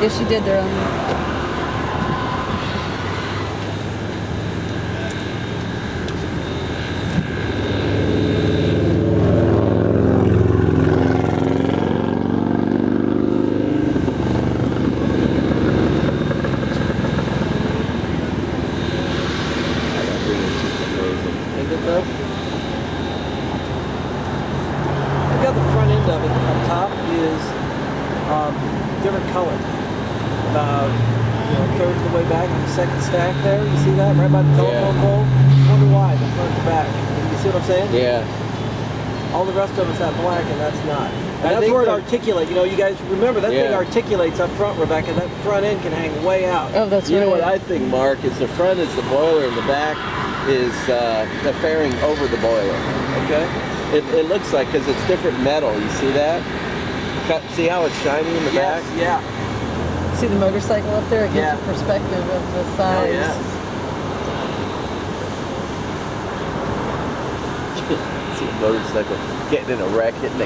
Yeah, she did their own. Different color. About a third of the way back on the second stack there. You see that? Right by the telephone pole? Wonder why, the front to back. You see what I'm saying? Yeah. All the rest of us have black and that's not. And that's where it articulates. You guys remember that thing articulates up front, Rebecca. That front end can hang way out. Oh, that's right. You know what I think, Mark, is the front is the boiler and the back is the fairing over the boiler. Okay. It looks like, because it's different metal. You see that? See how it's shiny in the back? Yeah. See the motorcycle up there? It gives you perspective of the size. Oh, yeah. See a motorcycle getting in a wreck, hitting the